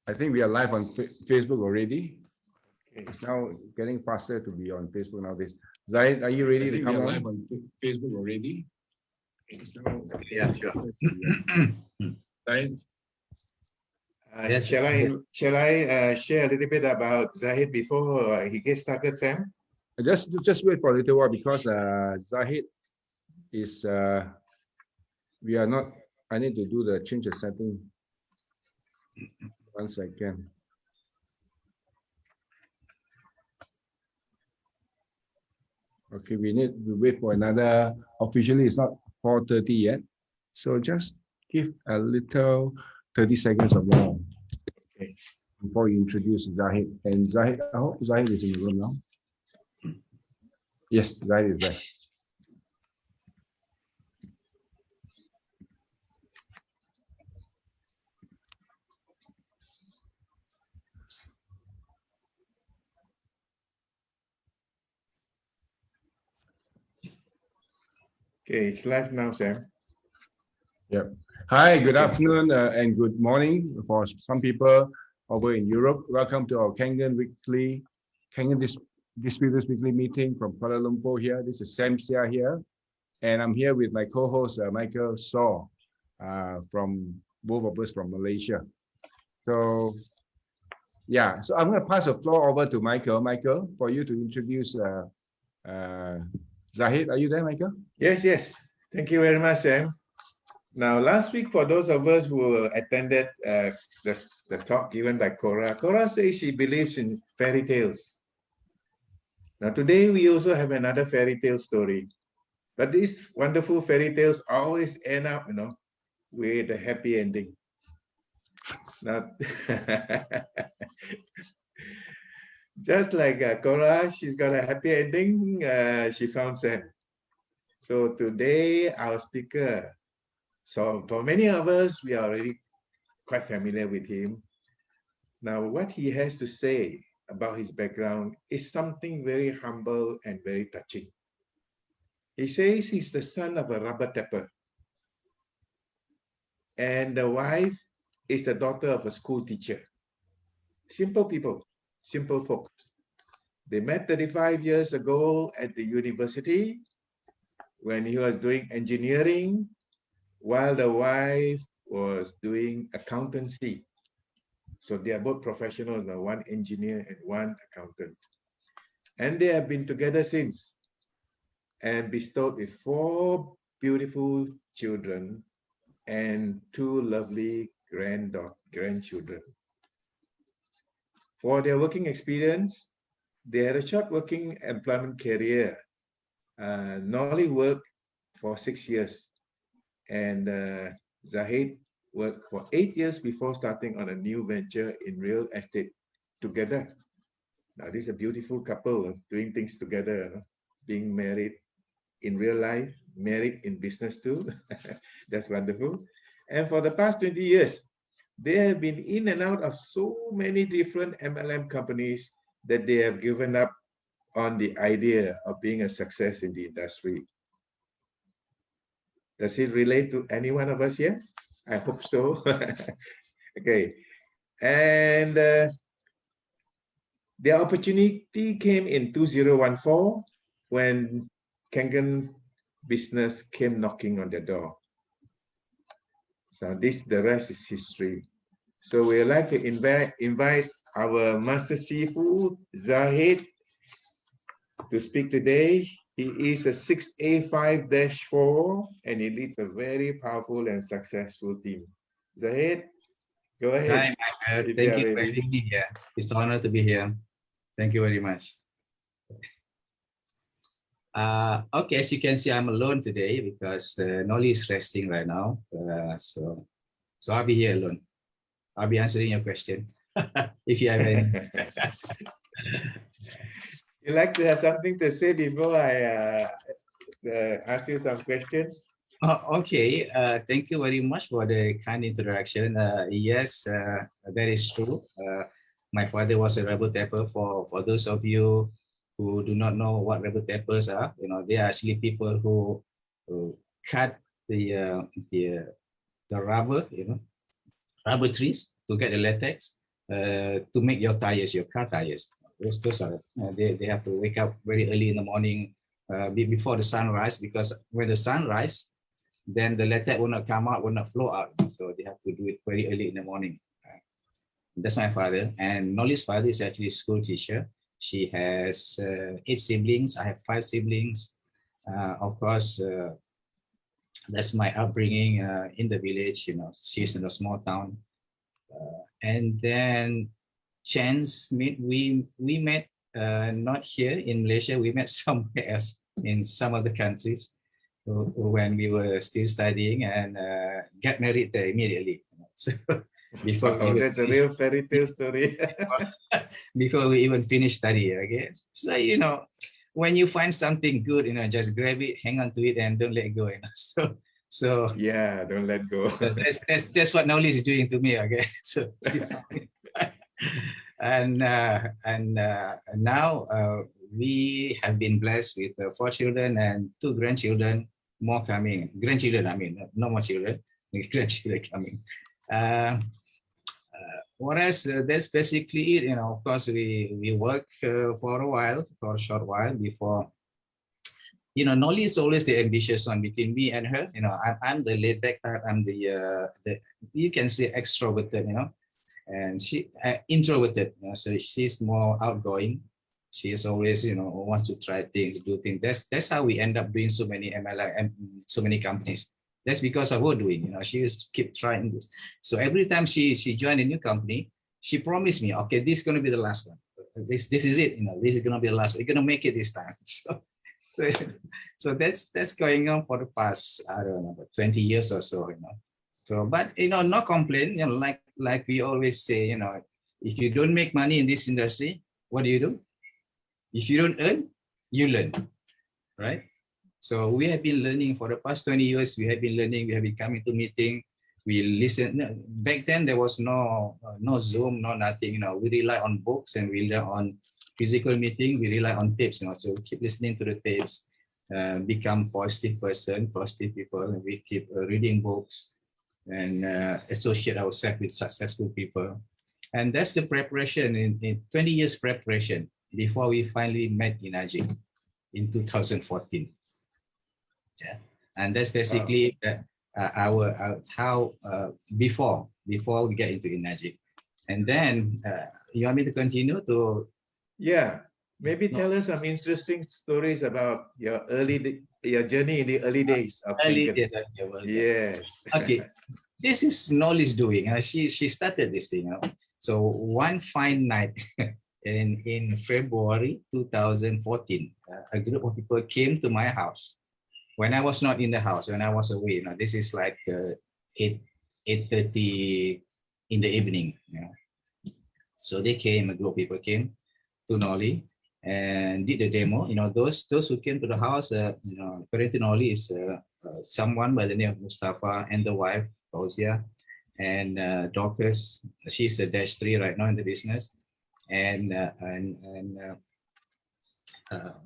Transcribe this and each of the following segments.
I think we are live on Facebook already. Okay. It's now getting faster to be on Facebook nowadays. Zahid, are you ready to come live on Facebook already? It's now Yeah, sure. Zahid? Yes. Shall I share a little bit about Zahid before he gets started, Sam? Just wait for a little while because Zahid is we are not. I need to do the change the setting. 1 second. Okay, we need to wait for another. Officially, it's not 4:30 yet, so just give a little 30 seconds or more. Okay. Before you introduce Zahid. And Zahid, I hope Zahid is in the room now. Yes, Zahid is there. Okay, it's live now, Sam. Yep. Hi, good afternoon and good morning for some people over in Europe. Welcome to our Kangen Distributors Weekly meeting from Kuala Lumpur here. This is Sam Sia here. And I'm here with my co-host, Michael Saw, from both of us from Malaysia. So, yeah, so I'm going to pass the floor over to Michael. Michael, for you to introduce Zahid. Are you there, Michael? Yes. Thank you very much, Sam. Now, last week, for those of us who attended the talk given by Cora says she believes in fairy tales. Now, today we also have another fairy tale story. But these wonderful fairy tales always end up, with a happy ending. Now, just like Cora, she's got a happy ending. She found Sam. So today, our speaker. So for many of us, we are already quite familiar with him. Now, what he has to say about his background is something very humble and very touching. He says he's the son of a rubber tapper. And the wife is the daughter of a school teacher. Simple people, simple folks. They met 35 years ago at the university when he was doing engineering, while the wife was doing accountancy. So they are both professionals, one engineer and one accountant. And they have been together since and bestowed with 4 beautiful children and 2 lovely grandchildren. For their working experience, they had a short working employment career. Nolly worked for 6 years, and Zahid worked for 8 years before starting on a new venture in real estate together. Now, this is a beautiful couple doing things together, being married in real life, married in business too. That's wonderful. And for the past 20 years, they have been in and out of so many different MLM companies that they have given up on the idea of being a success in the industry. Does it relate to any one of us here? I hope so. Okay. And the opportunity came in 2014 when Kangen Business came knocking on the door. So the rest is history. So we'd like to invite our Master Sifu, Zahid, to speak today. He is a 6A5-4 and he leads a very powerful and successful team. Zahid, go ahead. Hi, Michael. Thank you for having me here. It's an honor to be here. Thank you very much. Okay, as you can see, I'm alone today because Nolly is resting right now. So I'll be here alone. I'll be answering your question if you have any. You like to have something to say before I ask you some questions? Okay, thank you very much for the kind introduction. Yes, that is true. My father was a rubber tapper. For those of you who do not know what rubber tappers are, they are actually people who cut the rubber, rubber trees to get the latex, to make your tires, your car tires. Those are they have to wake up very early in the morning before the sunrise, because when the sun rise, then the latex will not come out, will not flow out. So they have to do it very early in the morning. That's my father. And Nolly's father is actually a school teacher. She has 8 siblings. I have 5 siblings. Of course, that's my upbringing in the village. You know, she's in a small town. And then chance we met not here in Malaysia. We met somewhere else in some other countries when we were still studying, and got married there immediately. So before that's a real fairy tale story. before we even finish study, okay? So, you know, when you find something good, you know, just grab it, hang on to it, and don't let go, you know? So Yeah, don't let go. that's what knowledge is doing to me, okay? So, and now we have been blessed with 4 children and 2 grandchildren, more coming. Grandchildren, I mean, no more children, grandchildren coming. Whereas that's basically it. You know, of course, we work for a while, for a short while before. You know, Nolly is always the ambitious one between me and her. You know, I'm the laid back type. I'm the you can say extroverted. You know, and she introverted. You know, so she's more outgoing. She is always, you know, wants to try things, do things. That's how we end up doing so many MLI and so many companies. That's because of her doing, you know, she just keep trying this. So every time she joined a new company, she promised me, okay, this is going to be the last one. This is it, you know, this is going to be the last one. You're going to make it this time. So that's going on for the past, I don't know, 20 years or so, you know. So, but, you know, no complaint, you know, like we always say, you know, if you don't make money in this industry, what do? If you don't earn, you learn, right? So we have been learning for the past 20 years. We have been learning. We have been coming to meeting. We listen. Back then there was no Zoom, no nothing. You know, we rely on books and we rely on physical meeting. We rely on tapes. You know, so we keep listening to the tapes. Become positive person, positive people, and we keep reading books and associate ourselves with successful people. And that's the preparation in 20 years preparation before we finally met in Ajik in 2014. Yeah, and that's basically our how before we get into Enagic. And then you want me to continue to? Yeah, maybe tell us some interesting stories about your journey in the early days of Tinker. Yes. Okay, this is Nolly's doing. She started this thing. You know? So one fine night in February 2014, a group of people came to my house. When I was not in the house, when I was away, you know, this is like 8:30 in the evening. You know. So they came, a group of people came to Nolly and did the demo. You know, those who came to the house, you know, according to Nolly is someone by the name of Mustafa and the wife, Fauzia, and Dorcas. She's a -3 right now in the business. And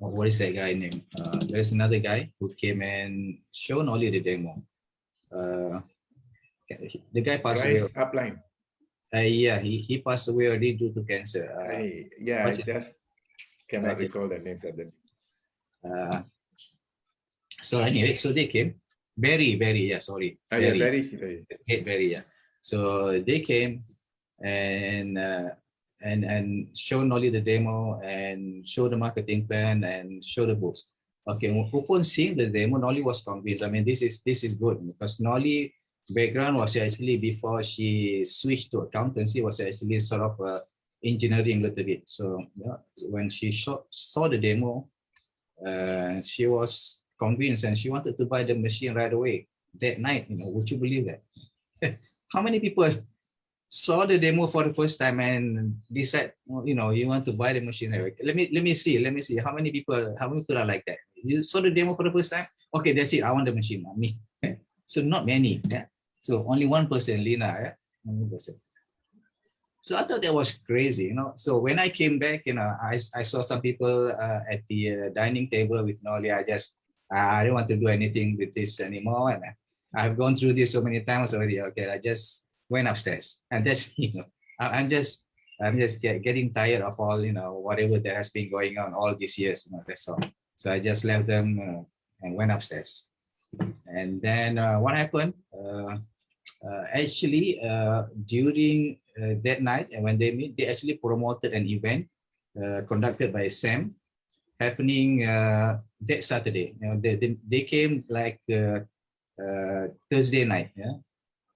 what is that guy name? There's another guy who came and showed Nolly the demo. The guy passed away. Upline. Yeah, he passed away already due to cancer. I just cannot recall the name suddenly. So anyway, so they came. Barry, yeah, sorry. Barry. Yeah. So they came and show Nolly the demo and show the marketing plan and show the books. Okay, upon seeing the demo, Nolly was convinced. I mean, this is good because Nolly background was actually, before she switched to accountancy, was actually sort of engineering a little bit. So yeah, when she saw the demo, she was convinced and she wanted to buy the machine right away that night. You know, would you believe that? How many people saw the demo for the first time and decide, well, you know, you want to buy the machine? Let me see how many people are like that. You saw the demo for the first time, okay, that's it, I want the machine. Me. So not many. Yeah? So only one person, Lina. Yeah? One person. So I thought that was crazy, you know. So when I came back, you know, I saw some people at the dining table with Nolly. I don't want to do anything with this anymore. And I've gone through this so many times already. Okay, I just went upstairs, and that's, you know, I'm just I'm just getting tired of all, whatever that has been going on all these years, that's all. So I just left them and went upstairs. And then what happened? Actually, during that night, and when they meet, they actually promoted an event conducted by Sam, happening that Saturday. They came like Thursday night,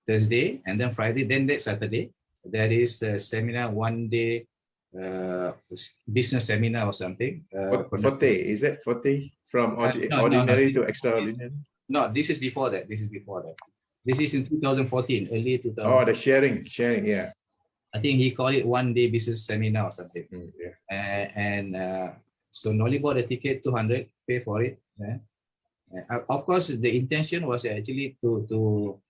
Thursday, and then Friday, then that Saturday. There is a seminar, 1 day business seminar or something. Forte, is that Forte from No, ordinary to extraordinary? No, this is before that. This is before that. This is in 2014, early 2000. Oh, the sharing, yeah. I think he called it 1 day business seminar or something. Yeah. So Nolly bought a ticket, 200, pay for it. Of course, the intention was actually to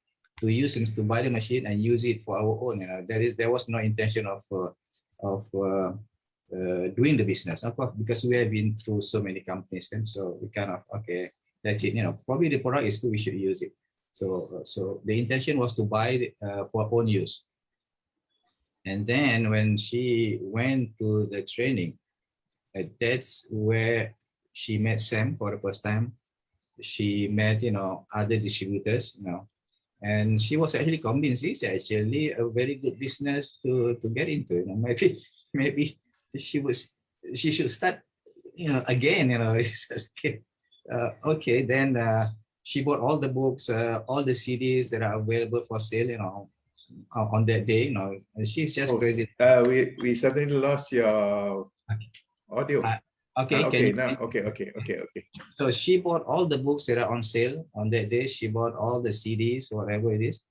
use and to buy the machine and use it for our own. There was no intention of doing the business, of course, because we have been through so many companies, and so we kind of, okay, that's it. Probably the product is good, we should use it. So the intention was to buy it for own use. And then when she went to the training, that's where she met Sam for the first time. She met, other distributors, and she was actually convinced it's actually a very good business to get into. Maybe she should start, again. Okay, then she bought all the books, all the CDs that are available for sale, on that day. And she's just crazy. We suddenly lost your audio. Okay. Okay. So she bought all the books that are on sale on that day. She bought all the CDs, whatever it is.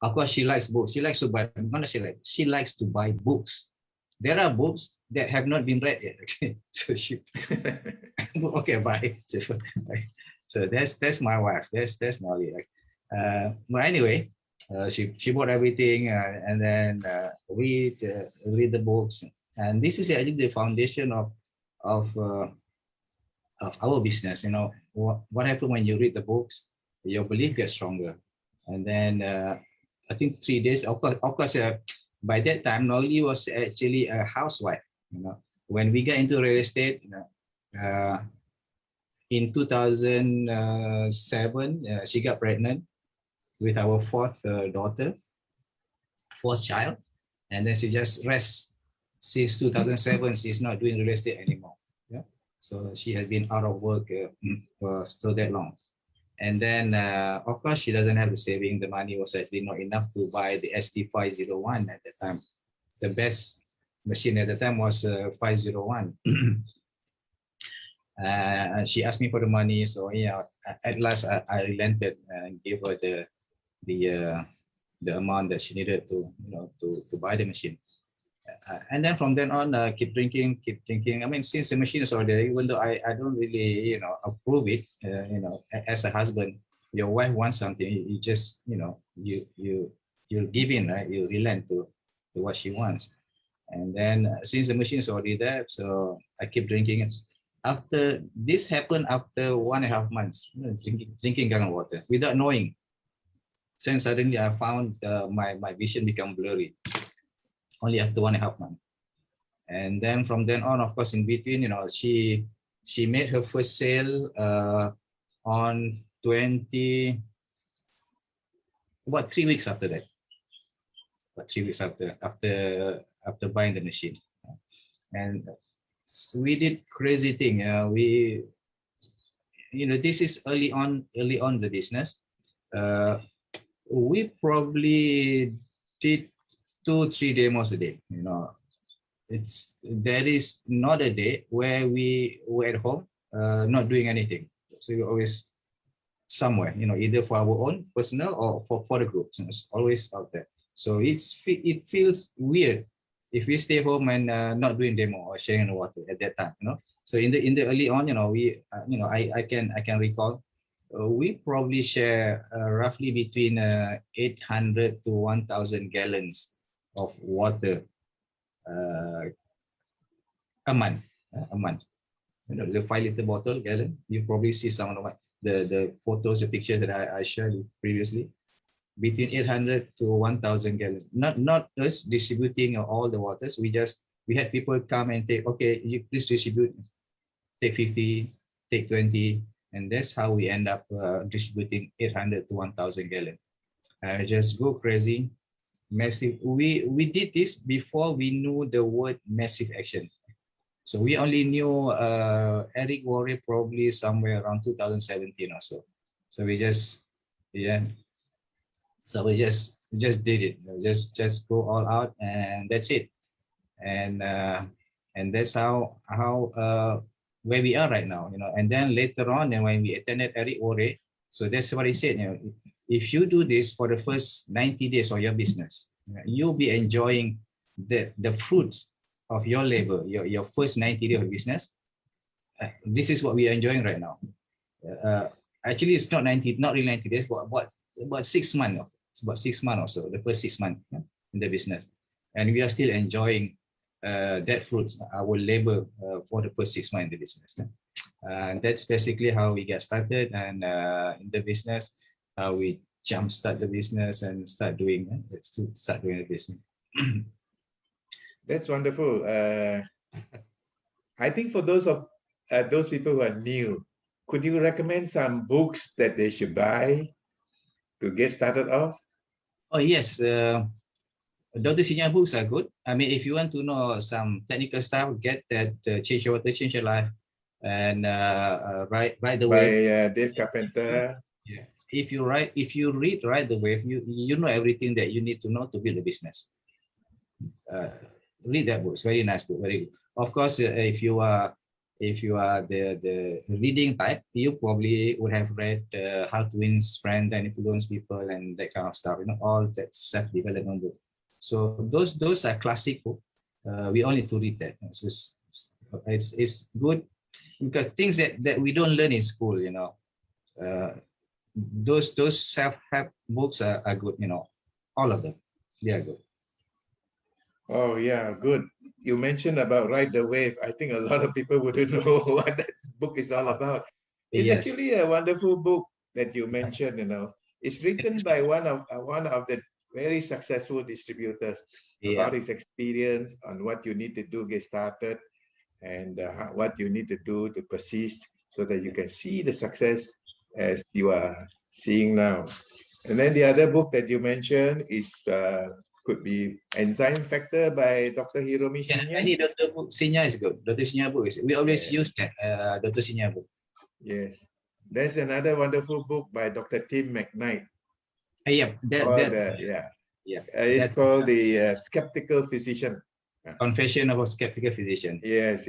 Of course, she likes books. She likes to buy. I'm gonna say she likes to buy books. There are books that have not been read yet. Okay, so she. Okay, bye. So that's my wife. That's Nolly. But anyway, she bought everything and then read the books. And this is actually the foundation of our business. What happens when you read the books, your belief gets stronger. And then I think 3 days, of course, by that time, Nolly was actually a housewife. When we got into real estate, in 2007, she got pregnant with our fourth child, and then she just rests. Since 2007, she's not doing real estate anymore. So she has been out of work for so that long. And then, of course, she doesn't have the saving. The money was actually not enough to buy the ST501 at the time. The best machine at the time was 501. She asked me for the money, so at last I relented and gave her the amount that she needed to buy the machine. And then from then on, keep drinking. I mean, since the machine is already there, even though I don't really, approve it, as a husband, your wife wants something, you just, you give in, right? You relent to what she wants. And then since the machine is already there, so I keep drinking. After this happened, after 1.5 months, drinking gun water without knowing. Then suddenly I found my vision become blurry. Only after 1.5 months. And then from then on, of course, in between, she made her first sale on 3 weeks after that. About 3 weeks after buying the machine. And we did crazy thing. This is early on the business. We probably did 2-3 demos a day. There is not a day where we were at home not doing anything. So we're always somewhere, either for our own personal or for the group. So it's always out there. So it feels weird if we stay home and not doing demo or sharing the water at that time. So in the early on, I can recall. We probably share roughly between 800 to 1,000 gallons of water a month. The 5-liter bottle gallon. You probably see some of the photos, the pictures that I shared previously. between 800 to 1,000 gallons. Not us distributing all the waters. We had people come and take, okay, you please distribute, take 50, take 20, and that's how we end up distributing 800 to 1,000 gallons. Just go crazy, massive. We did this before we knew the word massive action. So we only knew Eric Worre probably somewhere around 2017 or so. So we just, yeah. So we just did it. Just go all out, and that's it. And that's how where we are right now, you know. And then later on, and when we attended Eric Worre, so that's what he said. You know, if you do this for the first 90 days of your business, you'll be enjoying the fruits of your labor, your first 90 days of business. This is what we are enjoying right now. Actually, it's not really 90 days, but about 6 months. It's about 6 months or so, the first 6 months in the business, and we are still enjoying that fruits, our labor for the first 6 months in the business. That's basically how we get started, and in the business, how we jumpstart the business and start doing the business. That's wonderful. I think for those people who are new, could you recommend some books that they should buy to get started off? Oh yes, Dr. Sinya books are good. I mean, if you want to know some technical stuff, get that Change Your Water, Change Your Life, and Ride the Wave by Dave Carpenter. Yeah. If you read Ride the Wave, you know everything that you need to know to build a business. Read that book. It's very nice book. Very good. Of course, if you are the reading type, you probably would have read How to Win Friends and Influence People and that kind of stuff. You know, all that self-development book. So those are classic book. We all need to read that. It's good because things that we don't learn in school. You know, those self-help books are good. You know, all of them. They are good. Oh yeah, good. You mentioned about Ride the Wave. I think a lot of people wouldn't know what that book is all about. It's Yes. actually a wonderful book that you mentioned. You know, it's written by one of the very successful distributors about his experience on what you need to do get started, and what you need to do to persist so that you can see the success as you are seeing now. And then the other book that you mentioned is could be Enzyme Factor by Dr. Hiromi Yeah, Shinya. any Dr. Sinya is good. Dr. Sinya book is, we always use that Dr. Sinya book. Yes. There's another wonderful book by Dr. Tim McKnight. Yeah, it's called The Skeptical Physician. Confession of a Skeptical Physician. Yes.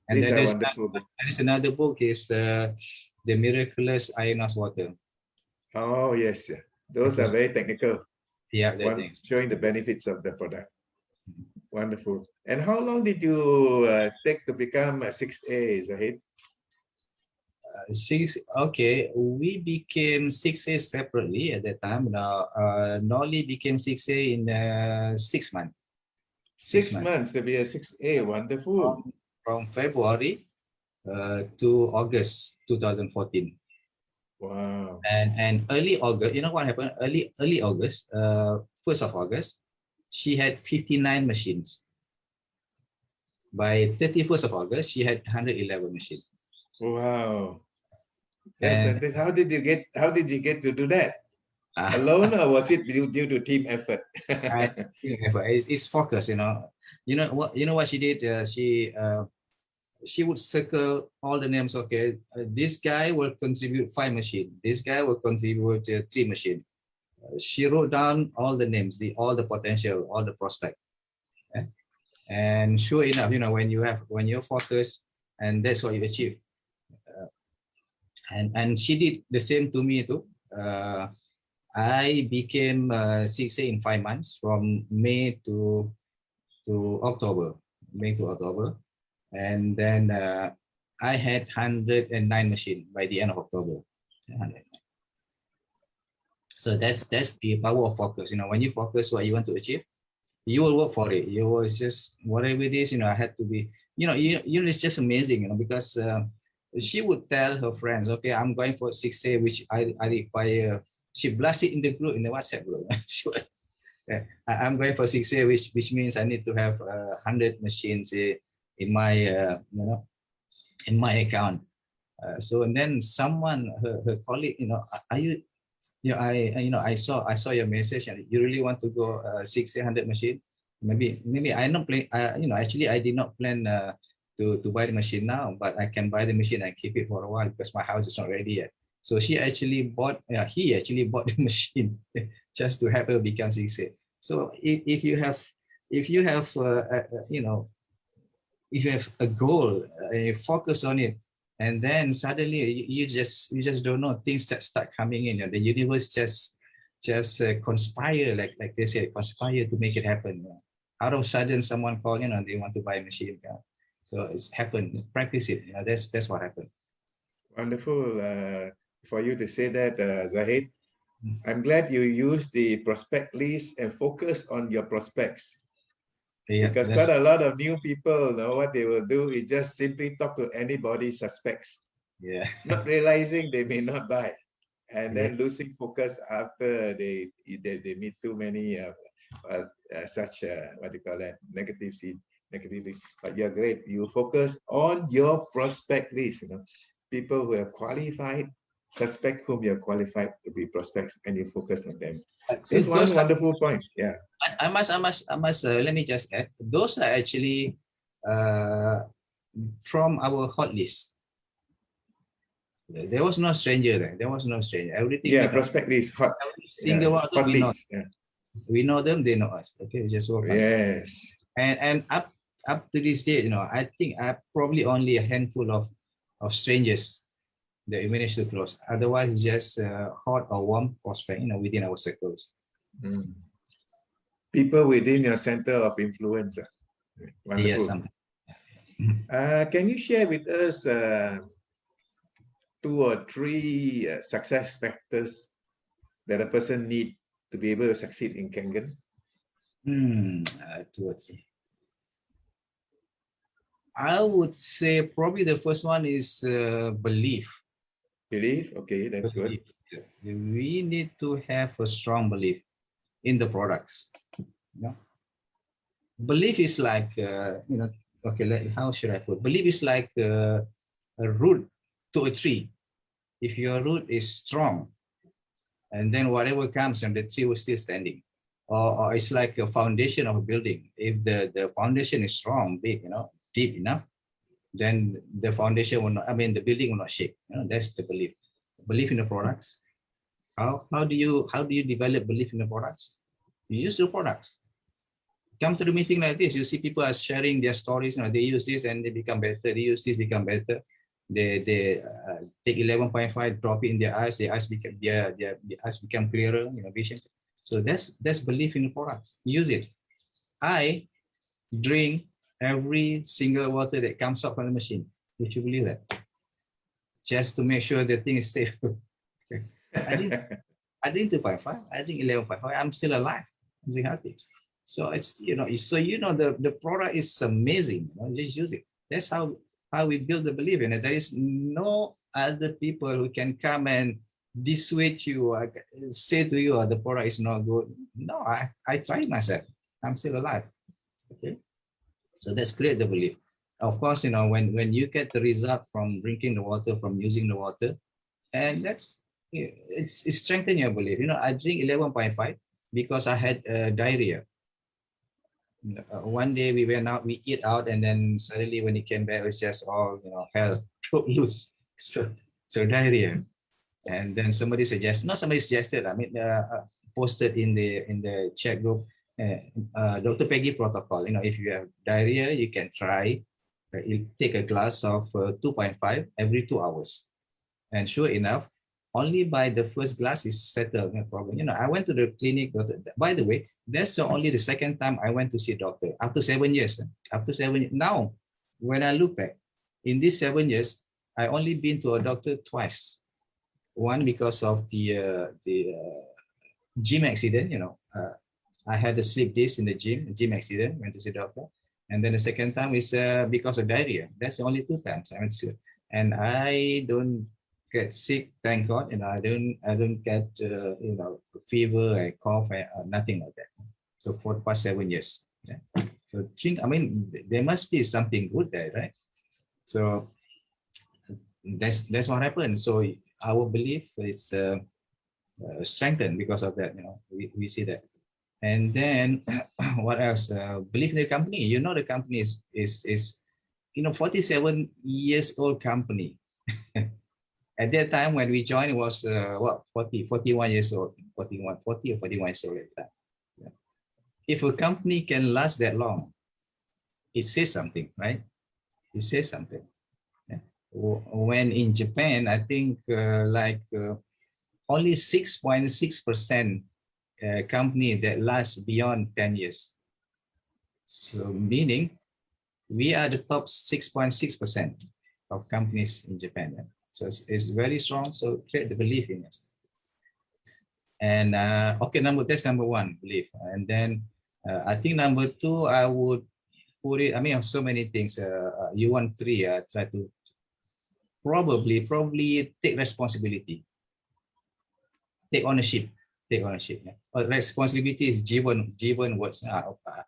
And these then are wonderful books. There's another book is The Miraculous Ionos Water. Oh yes, those are very technical. Yeah, showing the benefits of the product. Wonderful. And how long did you take to become a 6A, Zahid? Okay, we became 6A separately at that time. Now, Nolly became 6A in 6 months. 6 months to be a 6A. Wonderful. From February to August 2014. Wow. And early August, you know what happened? Early August, 1st of August, she had 59 machines. By 31st of August, she had 111 machines. Wow. How did you get to do that? Alone, or was it due to team effort? It's focus, you know. You know what she did? She would circle all the names. Okay, this guy will contribute 5 machines. This guy will contribute 3 machines. She wrote down all the names, all the potential, all the prospect. Okay? And sure enough, you know, when you're focused, and that's what you achieve. And she did the same to me too. I became 6A in 5 months, from May to October. And then I had 109 machines by the end of October. 109. So that's the power of focus. You know, when you focus what you want to achieve, you will work for it. You will just, whatever it is, you know, I had to be, you know, it's just amazing, you know, because she would tell her friends, okay, I'm going for 6A, which I require she blasted in the group, in the WhatsApp group. She was, I'm going for 6A, which means I need to have 100 machines in my in my account. So and then someone, her colleague, are you, I saw your message and you really want to go 600 machine. Maybe I not plan. Actually I did not plan to buy the machine now, but I can buy the machine and keep it for a while because my house is not ready yet. So he actually bought the machine just to help her become 6A. So if you have if you have a goal, focus on it, and then suddenly you just don't know, things that start coming in. The universe just conspire, like they say, conspire to make it happen. Out of sudden, someone called, they want to buy a machine. So it's happened. Practice it. That's what happened. Wonderful for you to say that, Zahid. I'm glad you used the prospect list and focus on your prospects. Yeah, because quite a lot of new people know what they will do is just simply talk to anybody suspects. Yeah. Not realizing they may not buy, and then losing focus after they meet too many such what do you call that, negativity. But you're great. You focus on your prospect list. People who are qualified, suspect whom you're qualified to be prospects, and you focus on them. That's one wonderful point. Yeah. I must. Let me just add. Those are actually from our hot list. There was no stranger there. There was no stranger. Everything. Yeah, prospect list hot. Single one hot we know. Yeah. We know them. They know us. Okay, just work on it. Yes. And up to this day, I think I probably only a handful of strangers that we managed to close. Otherwise, just hot or warm prospect, within our circles. People within your center of influence. Wonderful. Yes, can you share with us 2 or 3 success factors that a person need to be able to succeed in Kangen? 2 or 3. I would say probably the first one is belief. Belief, okay, that's good. We need to have a strong belief in the products. Belief is like, how should I put? Belief is like a root to a tree. If your root is strong, and then whatever comes, and the tree will still standing. Or it's like a foundation of a building. If the foundation is strong, big, deep enough, then the foundation will not, the building will not shake. That's the belief. Belief in the products. How do you develop belief in the products? You use the products. Come to the meeting like this, you see people are sharing their stories. They use this and they become better. They use this, become better. They take 11.5, drop it in their eyes. Their eyes become clearer. Vision. So that's belief in the products. Use it. I drink every single water that comes up from the machine. Would you believe that? Just to make sure the thing is safe. I drink 2.5. I drink 11.5. I'm still alive. I'm still healthy. So it's the product is amazing. Just use it. That's how we build the belief in it. There is no other people who can come and dissuade you or say to you, the product is not good. No, I tried myself. I'm still alive. Okay. So that's create the belief. Of course, when you get the result from drinking the water, from using the water, and it's strengthen your belief. I drink 11.5 because I had diarrhea. One day we went out, we eat out, and then suddenly when it came back, it was just all hell broke loose. So diarrhea. And then somebody suggested, posted in the chat group, Dr. Peggy protocol. If you have diarrhea, you can try. You take a glass of 2.5 every 2 hours. And sure enough, only by the first glass is settled, no problem. I went to the clinic. By the way, that's only the second time I went to see a doctor after 7 years. After 7 years. Now, when I look back, in these 7 years, I only been to a doctor twice. One because of the gym accident. I had a slip disc in the gym accident, went to see a doctor. And then the second time is because of diarrhea. That's the only 2 times I went to. And I don't get sick, thank God, I don't get fever, I cough, nothing like that. So for the past 7 years. Yeah. So I mean, there must be something good there, right? So that's what happened. So our belief is strengthened because of that. We see that. And then what else? Believe in the company. The company is 47 years old company. At that time when we joined, it was 41 years old, 40 or 41 years old at that time. Yeah. If a company can last that long, it says something, right? It says something. Yeah. When in Japan, I think only 6.6% company that lasts beyond 10 years. So meaning we are the top 6.6% of companies in Japan. Yeah? So it's very strong. So create the belief in us. And okay, that's number one, belief. And then I think number two, I would put it. I mean, so many things. You want three. Try to probably take responsibility, take ownership. Take ownership. Yeah. Responsibility is given words.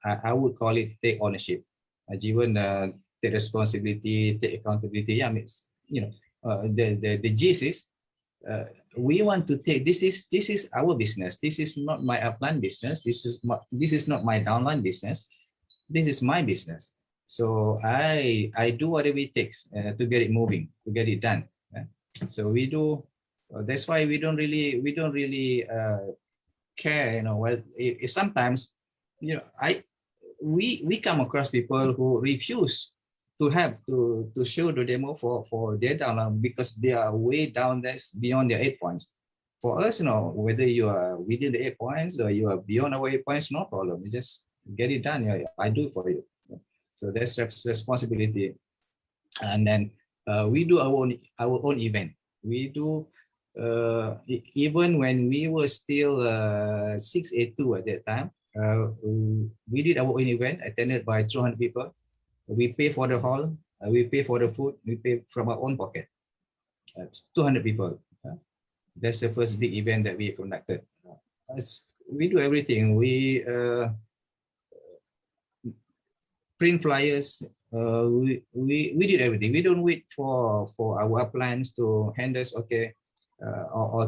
I would call it take ownership. Given take responsibility, take accountability. Yeah, I mean, the gist is we want to take this is our business. This is not my upline business. This is not my downline business. This is my business. So I do whatever it takes to get it moving, to get it done. Yeah. So we do. That's why we don't really care. If sometimes we come across people who refuse to show the demo for their downline because they are way down there beyond their 8 points. For us, whether you are within the 8 points or you are beyond our 8 points, no problem. You just get it done. I do it for you. So that's responsibility. And then we do our own event. We do even when we were still 682 at that time. We did our own event attended by 200 people. We pay for the hall, we pay for the food, we pay from our own pocket. 200 people. That's the first big event that we conducted. We do everything. We print flyers. We did everything. We don't wait for our plans to hand us or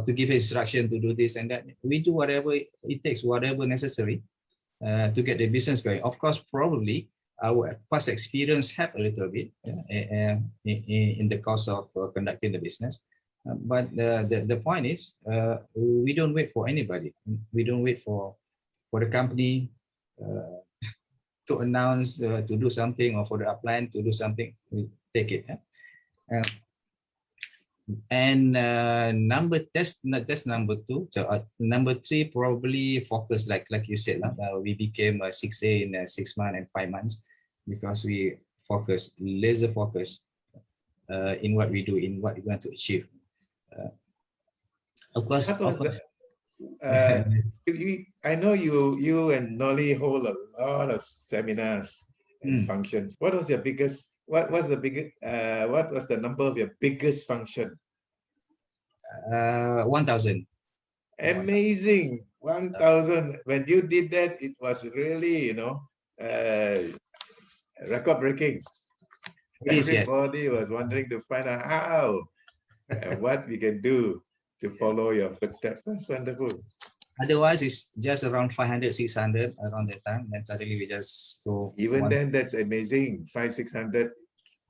to give instruction to do this and that. We do whatever it takes, whatever necessary to get the business going. Of course, probably our past experience helped a little bit in the course of conducting the business. But the point is, we don't wait for anybody. We don't wait for the company to announce to do something or for the upline to do something. We take it. And that's number two. So number three, probably focus, like you said. We became a 6A in 6 months and 5 months because we focus, laser focus in what we do, in what we want to achieve. Of course. I know you and Nolly hold a lot of seminars and functions. What was your biggest? What was the number of your biggest function? 1,000. Amazing, 1,000. When you did that, it was really, record breaking. Everybody was wondering to find out how and what we can do to follow your footsteps. That's wonderful. Otherwise, it's just around 500, 600 around that time. Then suddenly we just go. Even then, that's amazing. 500, 600.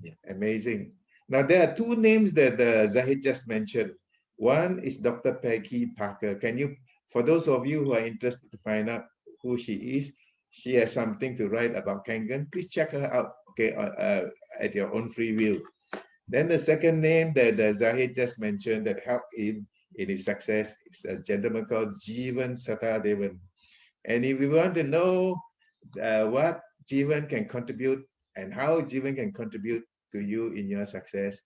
Yeah. Amazing. Now, there are two names that Zahid just mentioned. One is Dr. Peggy Parker. Can you, for those of you who are interested to find out who she is, she has something to write about Kangen. Please check her out, at your own free will. Then the second name that Zahid just mentioned that helped him in his success is a gentleman called Jeevan Satadevan. And if you want to know what Jeevan can contribute and how Jeevan can contribute to you in your success,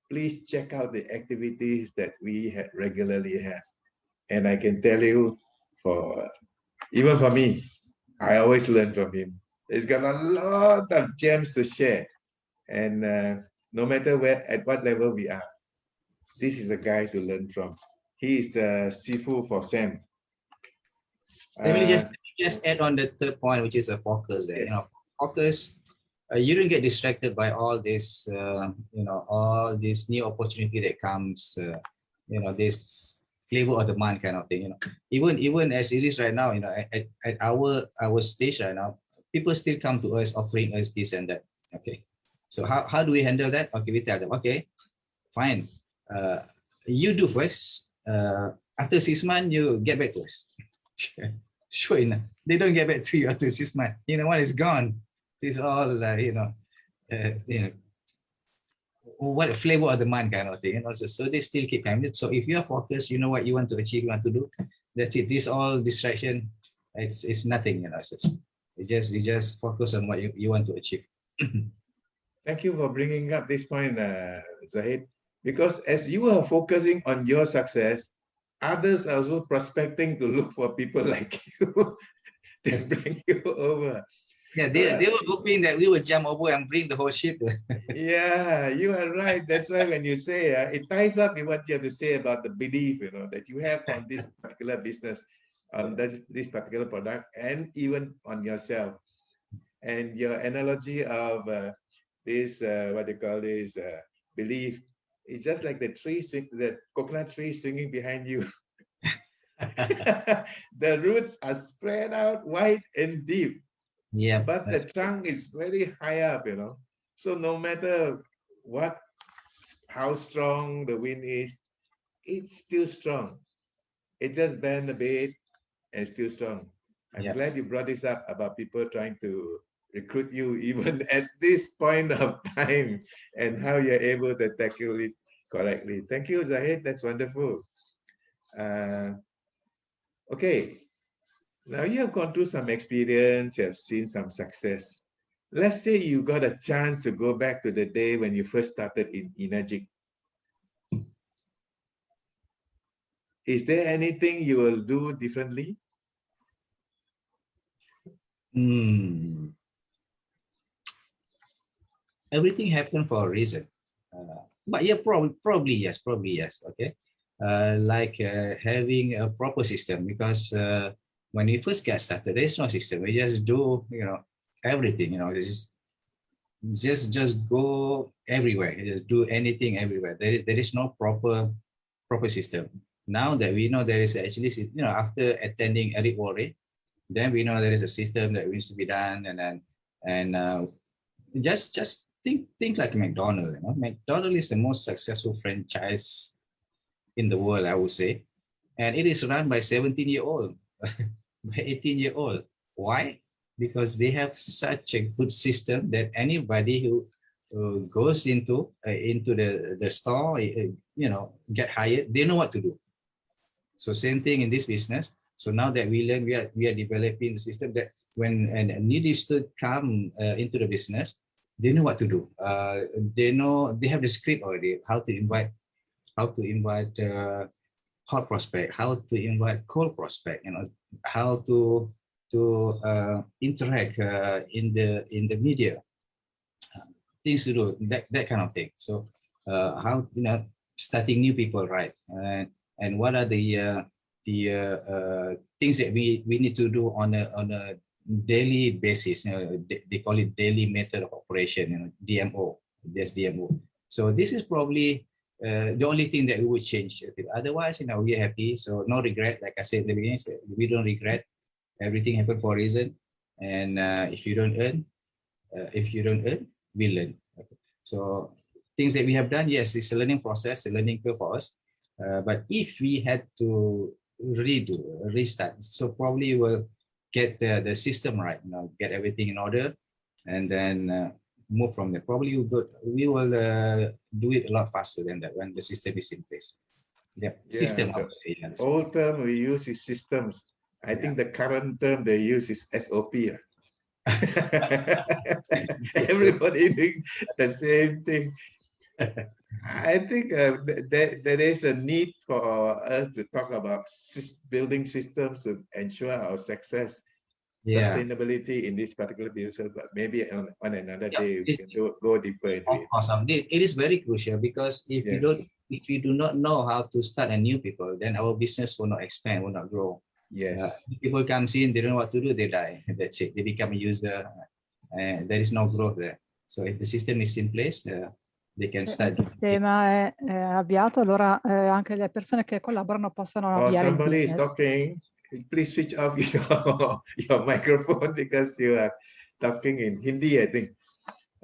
please check out the activities that we regularly have. And I can tell you, even for me, I always learn from him. He's got a lot of gems to share. And no matter at what level we are, this is a guy to learn from. He is the Sifu for Sam. Let me Uh, just add on the third point, which is a focus there. Yes. You know, focus. You don't get distracted by all this, all this new opportunity that comes. This flavor of the month kind of thing. Even as it is right now, at our stage right now, people still come to us offering us this and that. Okay, so how do we handle that? Okay, we tell them, okay, fine. You do first. After 6 months, you get back to us. Sure enough, they don't get back to you after 6 months. One is gone. It's all what a flavor of the month kind of thing. So they still keep coming. So if you are focused, you know what you want to achieve, you want to do. That's it. This all distraction, it's nothing. You just focus on what you want to achieve. Thank you for bringing up this point, Zahid. Because as you are focusing on your success, others are also prospecting to look for people like you to Yes. bring you over. Yeah, So, they were hoping that we would jump over and bring the whole ship. yeah, you are right. That's why when you say it ties up with what you have to say about the belief, that you have on this particular business, on this particular product, and even on yourself. And your analogy of this, what they call this belief, it's just like the coconut tree swinging behind you. The roots are spread out wide and deep. Yeah, But the trunk is very high up, So no matter how strong the wind is, it's still strong. It just bend a bit and still strong. I'm glad you brought this up about people trying to recruit you even at this point of time and how you're able to tackle it correctly. Thank you, Zahid. That's wonderful. Okay. Now you have gone through some experience, you have seen some success. Let's say you got a chance to go back to the day when you first started in Energic. Is there anything you will do differently? Everything happened for a reason. But yeah, probably yes. Okay. Having a proper system, because when we first get started, there is no system. We just do, everything, just go everywhere. Just do anything everywhere. There is no proper system. Now that we know there is actually, after attending Eric Worre, then we know there is a system that needs to be done, and just think like McDonald's. McDonald's is the most successful franchise in the world, I would say, and it is run by 17-year-old, by 18-year-old. Why? Because they have such a good system that anybody who goes into the store, get hired, they know what to do. So same thing in this business. So now that we learn, we are developing the system that when a new distributor come into the business, they know what to do. They have the script already, how to invite hot prospect, how to invite cold prospect, how to interact in the media, things to do, that kind of thing. So how starting new people, right? And what are the things that we need to do on a daily basis? They call it daily method of operation, DMO. There's DMO. So this is probably the only thing that we would change. Otherwise, we are happy. So no regret. Like I said at the beginning, we don't regret. Everything happened for a reason. And if you don't earn, we learn. Okay. So things that we have done, yes, it's a learning process, a learning curve for us. But if we had to restart, so probably we'll get the system right, get everything in order, and then move from there. Probably we will do it a lot faster than that when the system is in place. System. The old term we use is systems. I think the current term they use is SOP. Everybody doing the same thing. I think there is a need for us to talk about building systems to ensure our success, sustainability in this particular business, but maybe on another day we can go deeper into it. Awesome. It is very crucial because if if you do not know how to start a new people, then our business will not expand, will not grow. Yes. People comes in, they don't know what to do, they die. That's it. They become a user. There is no growth there. So if the system is in place, they can Se start. il sistema è avviato, allora anche le persone che collaborano possono Or avviare il somebody is business. talking, please switch off your microphone because you are talking in Hindi, I think.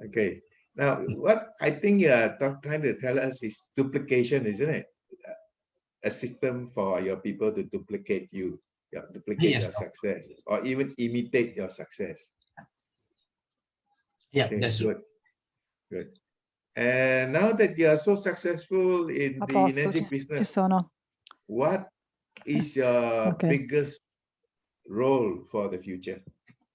Okay. Now, what I think you are trying to tell us is duplication, isn't it? A system for your people to duplicate you, duplicate Yes. your success, or even imitate your success. Yeah, Okay, that's good. Good. And now that you are so successful in A the posto, energy ci business, sono. what is your Okay. biggest role for the future?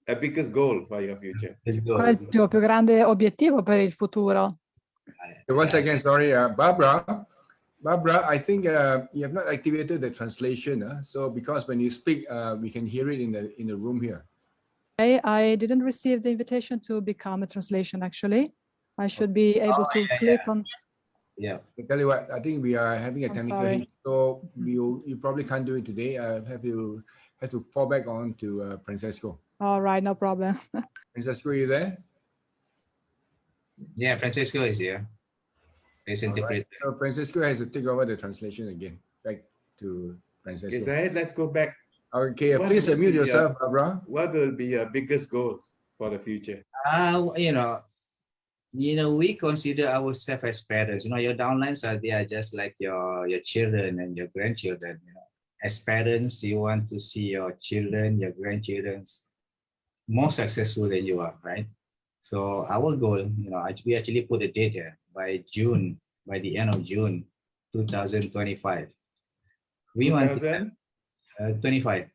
A biggest goal for your future? Qual è il tuo più grande obiettivo per il futuro? Once again, sorry, Barbara. Barbara, I think you have not activated the translation. So because when you speak, we can hear it in the room here. Okay, I didn't receive the invitation to become a translation, actually. I should be able to click on. Yeah. I tell you what, I think we are having a I'm technical sorry. hit, so you probably can't do it today. I have to fall back on to Francesco. All right, no problem. Francesco, you there? Yeah, Francisco is here. He's All right. interpreter. So Francesco has to take over the translation again. Back to Okay, Francesco. Zahid, let's go back. Okay, What please will unmute be yourself, Barbara. What will be your biggest goal for the future? We consider ourselves as parents. Your downlines they are just like your children and your grandchildren. As parents, you want to see your children, your grandchildren more successful than you are, right? So our goal, we actually put a date here by the end of June, 2025. We want 25.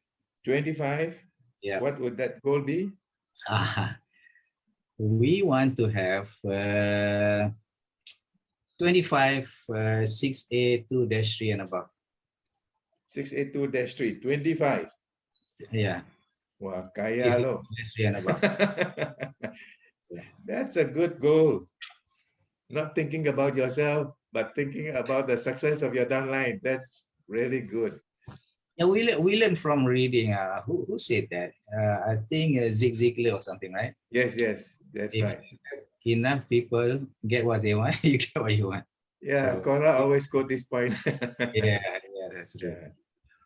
25? Yeah. What would that goal be? We want to have 25 682-3 and above. 682-3, 25. Yeah. Wah, kaya lo. 3 and above. That's a good goal. Not thinking about yourself, but thinking about the success of your downline. That's really good. Yeah, we learn from reading. Who said that? I think Zig Ziglar or something, right? Yes, that's If right. enough people get what they want, you get what you want. Yeah, So- Cora always quote this point. Yeah, that's true.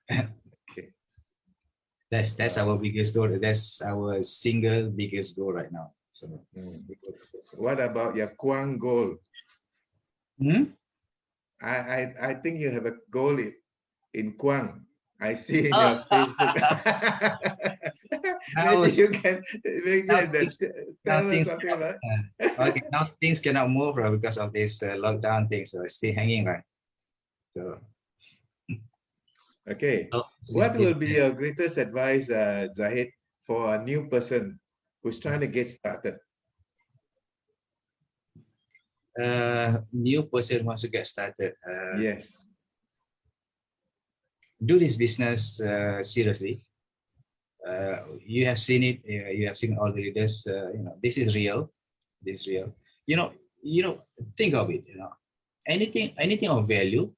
Yeah. Okay. That's our biggest goal. That's our single biggest goal right now. So, What about your Kuang goal? Hmm? I think you have a goal in Kuang. I see in your Facebook. Maybe you can tell us something about it. Okay, now things cannot move because of this lockdown thing, so it's still hanging, right? So, Okay. so What this- will be your greatest advice, Zahid, for a new person who's trying to get started? new person wants to get started? Yes. Do this business seriously. You have seen it. You have seen all the leaders. This is real. This is real. Think of it. Anything of value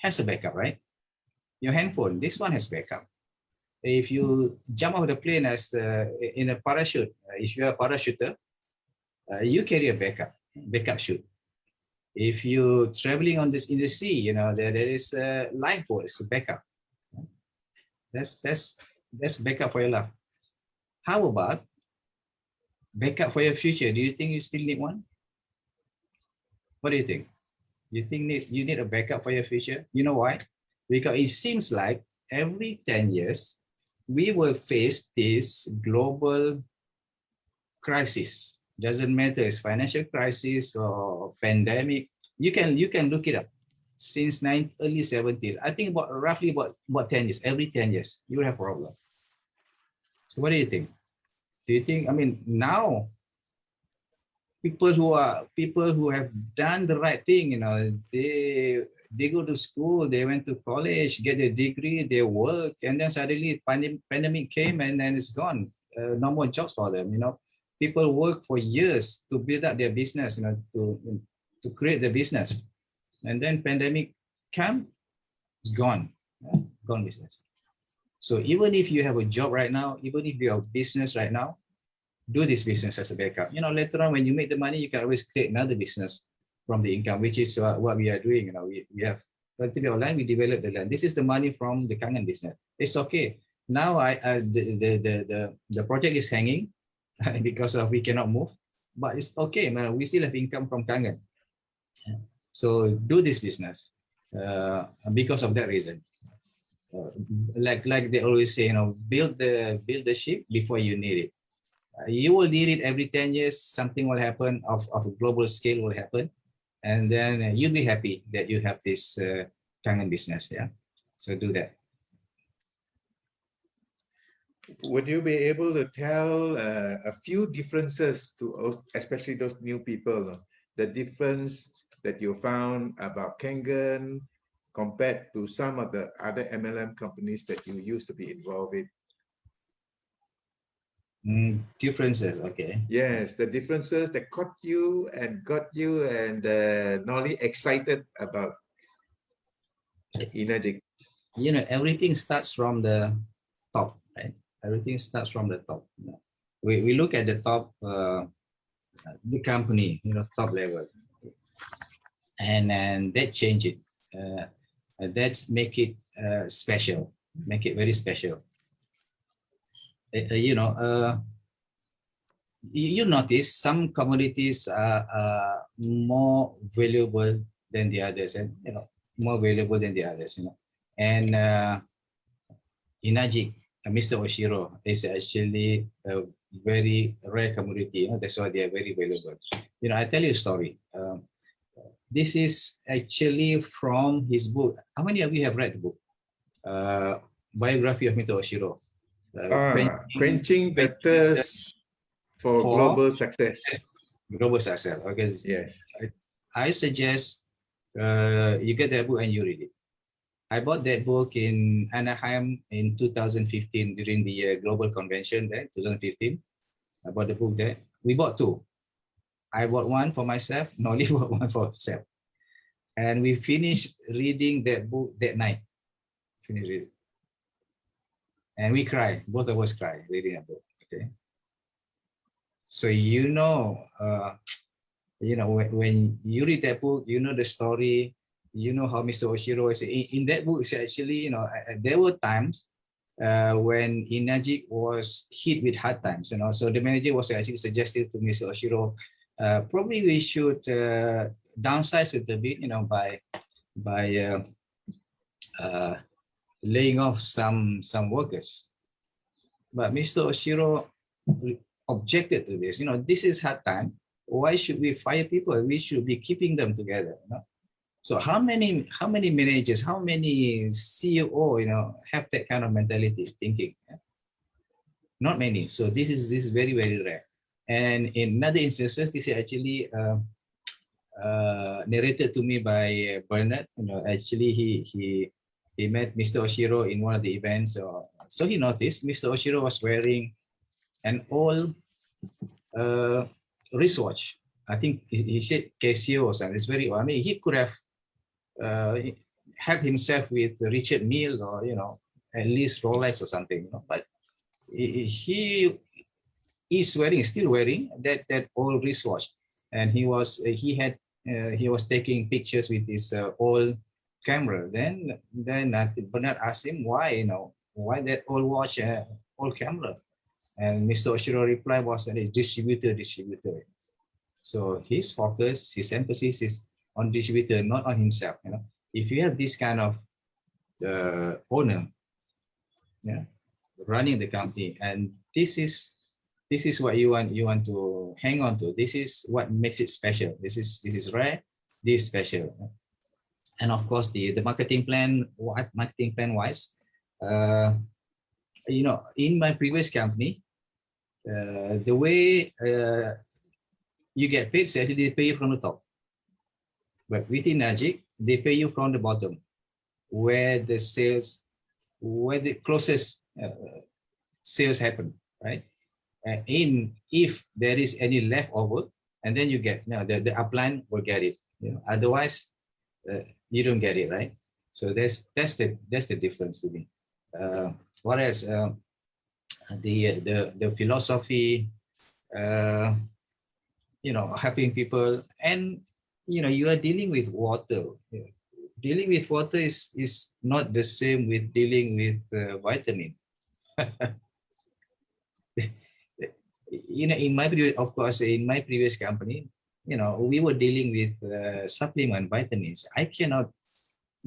has a backup, right? Your handphone. This one has backup. If you jump off the plane as in a parachute, if you are a parachuter, you carry a backup chute. If you're traveling in the sea, there is a lifeboat, it's a backup. That's backup for your life. How about backup for your future? Do you think you still need one? What do you think? You think you need a backup for your future? You know why? Because it seems like every 10 years, we will face this global crisis. Doesn't matter, it's financial crisis or pandemic. You can look it up. Since early 70s, I think roughly about 10 years. Every 10 years, you will have a problem. So what do you think? Do you think, now people who have done the right thing, they go to school, they went to college, get a degree, they work, and then suddenly pandemic came and then it's gone. No more jobs for them. People work for years to build up their business, to to create the business. And then pandemic came, it's gone, gone business. So even if you have a job right now, even if you have business right now, do this business as a backup. You know, later on when you make the money, you can always create another business from the income, which is what we are doing. You know, we have relatively online, we develop the land. This is the money from the Kangen business. It's okay. Now the project is hanging because of we cannot move, but it's okay, man. We still have income from Kangen. So do this business because of that reason. Like they always say, you know, build the ship before you need it. You will need it every 10 years. Something will happen of a global scale will happen, and then you'll be happy that you have this Kangen business. Yeah, so do that. Would you be able to tell a few differences to especially those new people, the difference that you found about Kangen compared to some of the other MLM companies that you used to be involved with? Differences, okay. Yes, the differences that caught you and got you and Nolly excited about Energic. You know, everything starts from the top, right? Everything starts from the top. You know? We look at the top, the company, you know, top level, and that change it. That's make it special, make it very special. You know, you notice some commodities are more valuable than the others, and you know, more valuable than the others. You know, and Energic, Mr. Oshiro is actually a very rare commodity. You know, that's why they are very valuable. You know, I tell you a story. This is actually from his book. How many of you have read the book? Biography of Mr. Oshiro. Quenching the thirst for global success. Global success. Okay. Yes. I suggest you get that book and you read it. I bought that book in Anaheim in 2015 during the global convention there, 2015. I bought the book there. We bought two. I bought one for myself, Nolly bought one for herself. And we finished reading that book that night. Finished reading. And we cried, both of us cried reading a book. Okay. So you know, when you read that book, you know the story, you know how Mr. Oshiro is in that book. It's actually, you know, there were times when Energic was hit with hard times, you know. So the manager was actually suggested to Mr. Oshiro, probably we should downsize it a bit, you know, by laying off some workers. But Mr. Oshiro objected to this. You know, this is hard time. Why should we fire people? We should be keeping them together. You know? So how many managers, how many CEO, you know, have that kind of mentality thinking? Not many. So this is very, very rare. And in other instances, this is actually narrated to me by Bernard. You know, actually he met Mr. Oshiro in one of the events. So he noticed Mr. Oshiro was wearing an old wristwatch. I think he said Casio or something. It's very old. I mean, he could have helped himself with Richard Mille or, you know, at least Rolex or something. You know, but he is still wearing that old wristwatch, and he was taking pictures with his old camera. Then Bernard asked him why that old watch, old camera, and Mr. Oshiro replied was that it's distributor. So his focus, his emphasis is on distributor, not on himself. You know, if you have this kind of owner, yeah, running the company, and this is what you want to hang on to. This is what makes it special. This is rare. This is special. And of course, the marketing plan wise, you know, in my previous company, the way you get paid, so actually they pay you from the top. But with Energic, they pay you from the bottom, where the closest sales happen, right? If there is any leftover, and then you get, the upline will get it. You know, otherwise, you don't get it, right? So that's the difference to me. Whereas the philosophy, you know, helping people, and you know, you are dealing with water. Dealing with water is not the same with dealing with vitamin. You know, in my of course, in my previous company, you know, we were dealing with supplement vitamins. I cannot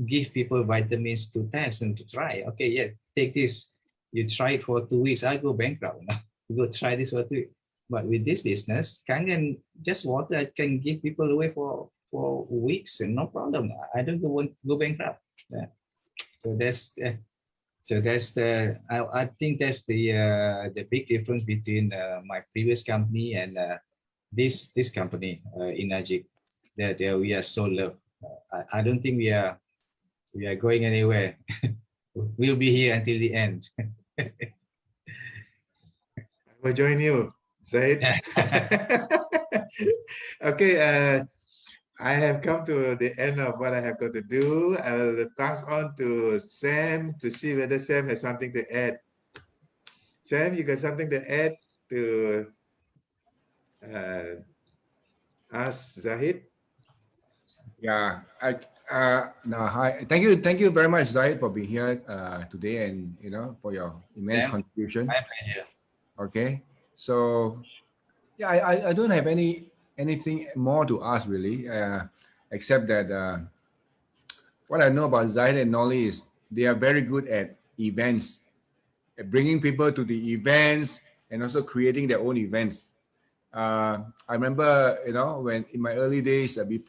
give people vitamins to test and to try. Okay, yeah, take this. You try it for 2 weeks. I go bankrupt. You go try this for 2 weeks. But with this business, Kangen, just water, I can give people away for weeks and no problem. I don't go bankrupt. Yeah. So that's the I think that's the big difference between my previous company and this company, Inajik, that we are so loved. I don't think we are going anywhere. We'll be here until the end. I will join you, Zahid. Okay, I have come to the end of what I have got to do. I will pass on to Sam to see whether Sam has something to add. Sam, you got something to add to ask Zahid? Yeah, no, hi. Thank you very much, Zahid, for being here today, and you know, for your immense Yeah. contribution. My pleasure. Okay, so yeah, I don't have anything more to ask really, except that what I know about Zahid and Nolly is they are very good at events, at bringing people to the events, and also creating their own events. I remember, you know, when in my early days in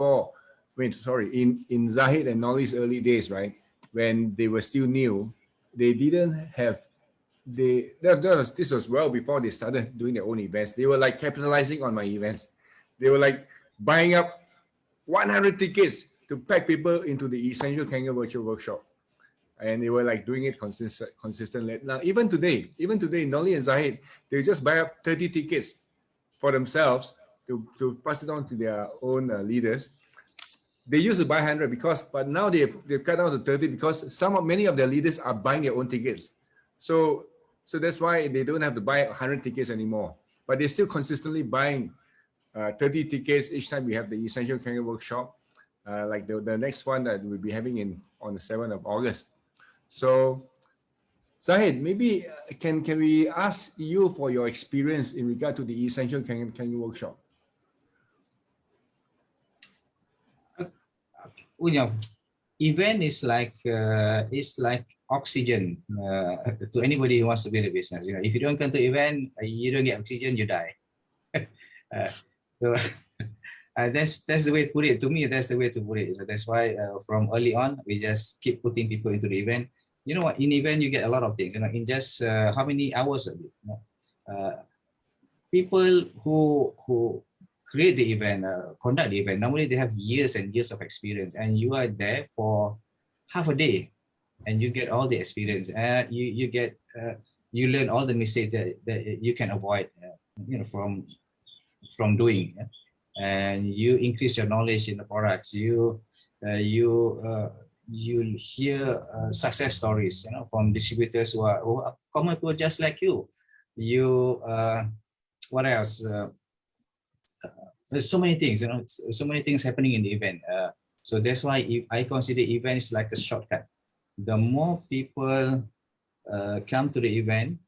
Zahid and Nolly's early days, right, when they were still new, they didn't have this was well before they started doing their own events. They were like capitalizing on my events. They were like buying up 100 tickets to pack people into the Essential Kangen Virtual Workshop. And they were like doing it consistently. Now, even today, Nolly and Zahid, they just buy up 30 tickets for themselves to pass it on to their own leaders. They used to buy 100 but now they've cut down to 30 because many of their leaders are buying their own tickets. So that's why they don't have to buy 100 tickets anymore. But they're still consistently buying 30 tickets each time we have the Essential Kangen Workshop, like the next one that we'll be having on the 7th of August. So, Zahid, maybe can we ask you for your experience in regard to the Essential Kangen Workshop? Event is like oxygen to anybody who wants to build a business. You know, if you don't come to event, you don't get oxygen, you die. So that's the way to put it. To me, that's the way to put it. That's why from early on, we just keep putting people into the event. You know what? In event, you get a lot of things. You know, in just how many hours of it? You know? People who create the event, conduct the event, normally they have years and years of experience, and you are there for half a day, and you get all the experience, and you learn all the mistakes that you can avoid, you know, from doing, and you increase your knowledge in the products. You hear success stories, you know, from distributors who are common people just like you. What else? There's so many things, you know, so many things happening in the event. So that's why I consider events like a shortcut. The more people come to the event,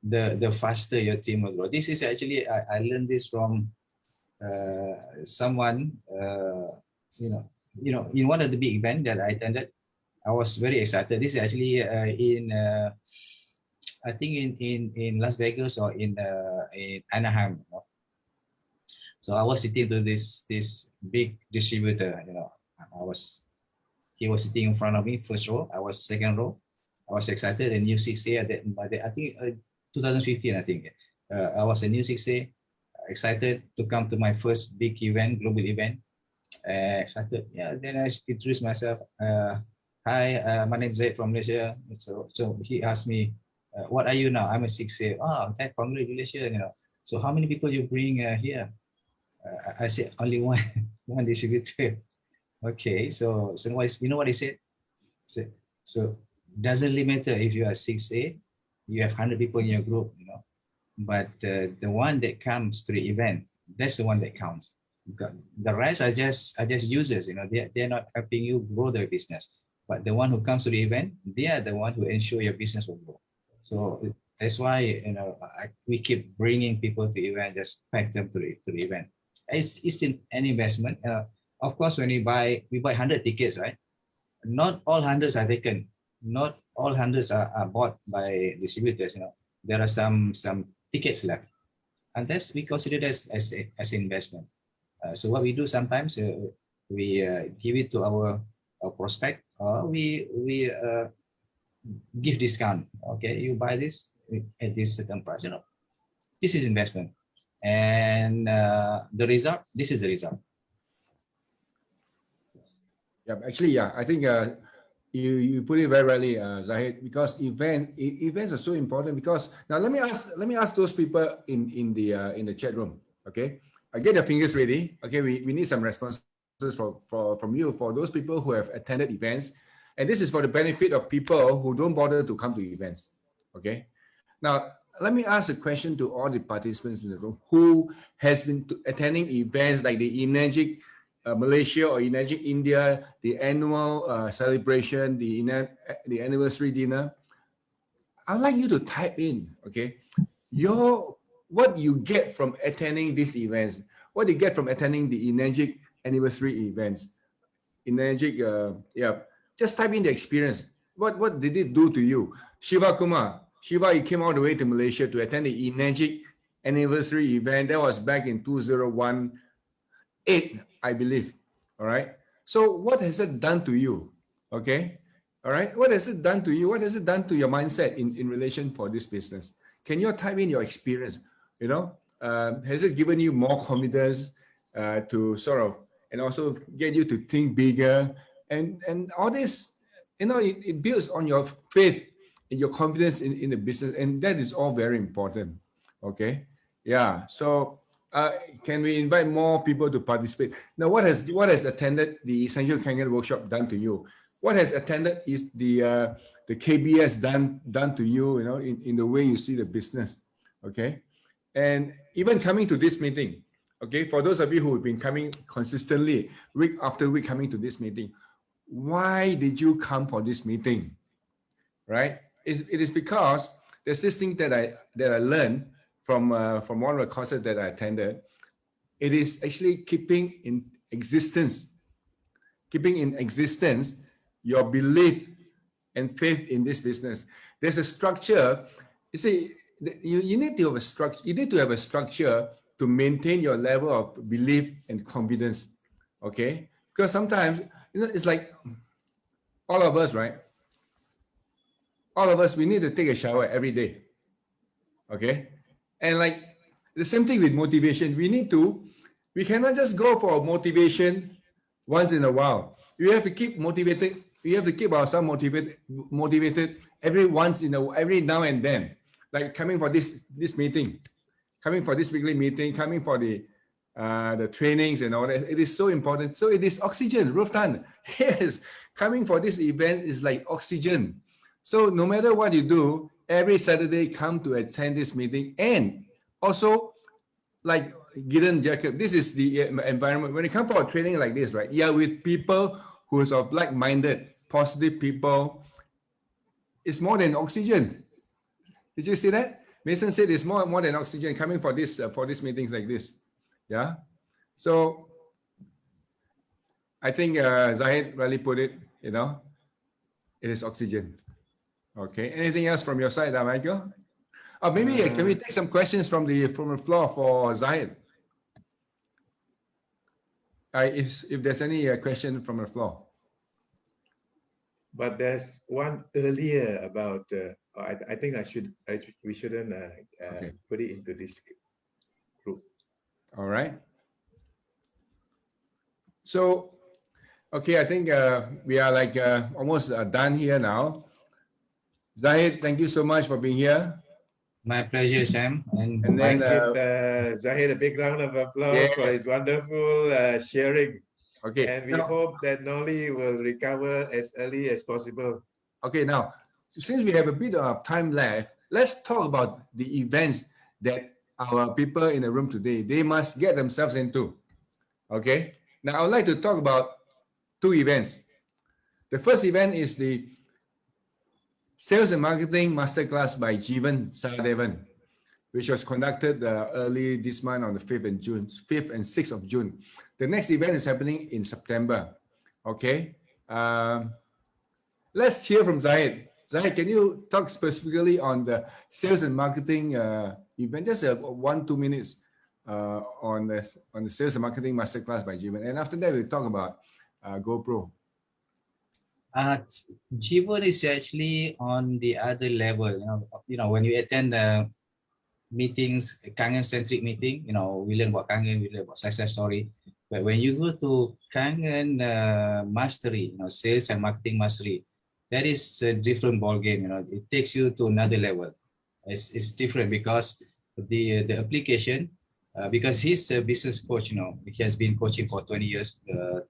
the faster your team will grow. This is actually, I learned this from someone, you know, in one of the big events that I attended. I was very excited. This is actually I think in Las Vegas or in Anaheim. You know? So I was sitting to this big distributor. You know, he was sitting in front of me, first row. I was second row. I was excited. And New 6A I think 2015. I think I was a New 6A, excited to come to my first big event, global event. Excited. Yeah. Then I introduced myself. Hi, my name is Zaid from Malaysia. So he asked me, what are you now? I'm a 6A. Oh, that congratulations. You know. So how many people you bring here? I said only one. one distributor. Okay, so you know what he said? So doesn't really matter if you are 6A, you have 100 people in your group, you know, but the one that comes to the event, that's the one that counts. The rest are just users, you know, they're not helping you grow their business, but the one who comes to the event, they are the one who ensure your business will grow. So that's why, you know, we keep bringing people to the event, just pack them to the event. It's an investment. Of course, when we buy 100 tickets, right? Not all hundreds are taken. Not all hundreds are bought by distributors. You know, there are some tickets left, and that's we consider as investment. So what we do sometimes, we give it to our prospect, or we give discount. Okay, you buy this at this certain price. You know, this is investment, and the result. This is the result. Yeah, actually, yeah, I think you put it very rightly, Zahid, because events are so important. Because now let me ask those people in the chat room. Okay, I get your fingers ready. Okay, we need some responses from you for those people who have attended events, and this is for the benefit of people who don't bother to come to events. Okay, now let me ask a question to all the participants in the room who has been attending events like the Energic Malaysia or Energic India, the annual celebration, the anniversary dinner. I'd like you to type in, okay, what you get from attending these events, what you get from attending the Energic anniversary events. Energic, just type in the experience. What did it do to you? Shiva Kumar, you came all the way to Malaysia to attend the Energic anniversary event. That was back in 2018, I believe. All right. So what has it done to you? Okay. All right. What has it done to you? What has it done to your mindset in relation for this business? Can you type in your experience? You know, has it given you more confidence to sort of, and also get you to think bigger and all this, you know, it builds on your faith and your confidence in the business. And that is all very important. Okay. Yeah. So can we invite more people to participate? Now, what has attended the Essential Kangen workshop done to you? What has attended is the KBS done to you, you know, in the way you see the business, okay? And even coming to this meeting, okay, for those of you who have been coming consistently, week after week coming to this meeting, why did you come for this meeting, right? It is because there's this thing that I learned from one of the courses that I attended. It is actually keeping in existence your belief and faith in this business. There's a structure. You see, you need to have a structure. You need to have a structure to maintain your level of belief and confidence. Okay, because sometimes, you know, it's like all of us, right? All of us, we need to take a shower every day. Okay, and like the same thing with motivation. We cannot just go for motivation once in a while. You have to keep motivated. We have to keep ourselves motivated every now and then. Like coming for this meeting, coming for this weekly meeting, coming for the trainings and all that. It is so important. So it is oxygen. Ruftan, yes, coming for this event is like oxygen. So no matter what you do, every Saturday come to attend this meeting. And also, like Gideon Jacob, this is the environment. When you come for a training like this, right? Yeah, with people who is of like-minded, positive people, it's more than oxygen. Did you see that? Mason said it's more than oxygen coming for this meetings like this. Yeah. So I think Zahid really put it. You know, it is oxygen. Okay. Anything else from your side, Michael? Maybe can we take some questions from the floor for Zahid? If there's any question from the floor. But there's one earlier about. I think we shouldn't Okay. put it into this group. All right. So, okay, I think we are like almost done here now. Zahid, thank you so much for being here. My pleasure, Sam. And And then, Let's give Zahid a big round of applause for his wonderful sharing. okay. And we Now, hope that Nolly will recover as early as possible. okay, now, since we have a bit of time left, let's talk about the events that our people in the room today, they must get themselves into. Okay. Now, I would like to talk about two events. The first event is the Sales and Marketing Masterclass by Jeevan Sahadevan, which was conducted early this month on the 5th and 6th of June. The next event is happening in September. Okay. Let's hear from Zahid. Zahid, can you talk specifically on the sales and marketing event? Just 1-2 minutes on the sales and marketing masterclass by Jeevan. And after that, we'll talk about GoPro. Jeevan is actually on the other level. You know, when you attend meetings, Kangen-centric meeting, you know, we learn about Kangen, we learn about success story. But when you go to Kangen mastery, you know, sales and marketing mastery, that is a different ball game. You know, it takes you to another level. It's different because the application, because he's a business coach. You know, he has been coaching for 20 years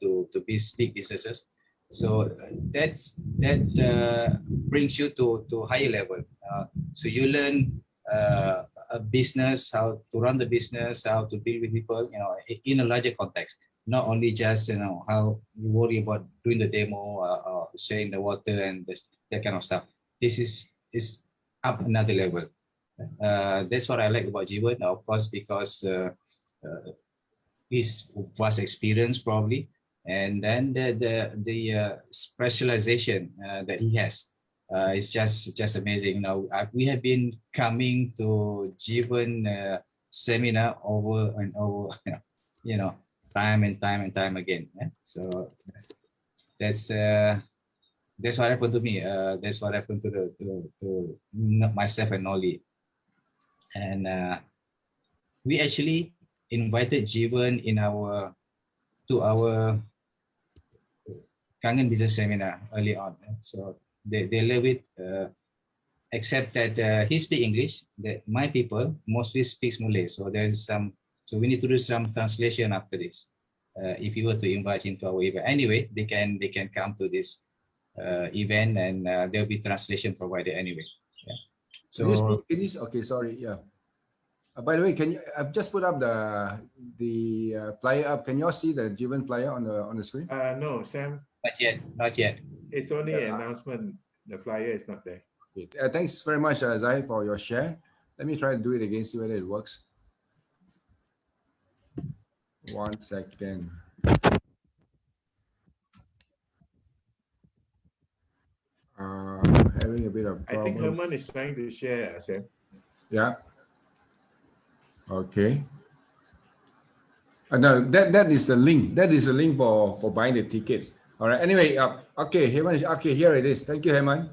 to big businesses. So that brings you to higher level. So you learn a business, how to run the business, how to deal with people, you know, in a larger context. Not only just, you know, how you worry about doing the demo or sharing the water and that kind of stuff. This is up another level. That's what I like about Jeevan, of course, because his vast experience probably, and then the specialization that he has is just amazing. You know, we have been coming to Jeevan seminar over and over, you know, time and time again. Yeah? So that's what happened to me. That's what happened to myself and Nolly. And we actually invited Jeevan to our Kangen business seminar early on. So they love it, except that he speaks English. That my people mostly speaks Malay. So there's some. So we need to do some translation after this. If you were to invite him to our event, anyway, they can come to this event, and there'll be translation provided anyway. Yeah. So okay, sorry, yeah. By the way, can you? I've just put up the flyer up. Can you all see the Jeevan flyer on the screen? No, Sam. Not yet. It's only an announcement. The flyer is not there. Okay. Thanks very much, Zahid, for your share. Let me try to do it again, see whether it works. 1 second. Having a bit of problem. I think Herman is trying to share, Sam. Yeah. Okay. No, that is the link. That is the link for buying the tickets. All right. Anyway, okay, Herman. Okay, here it is. Thank you, Herman.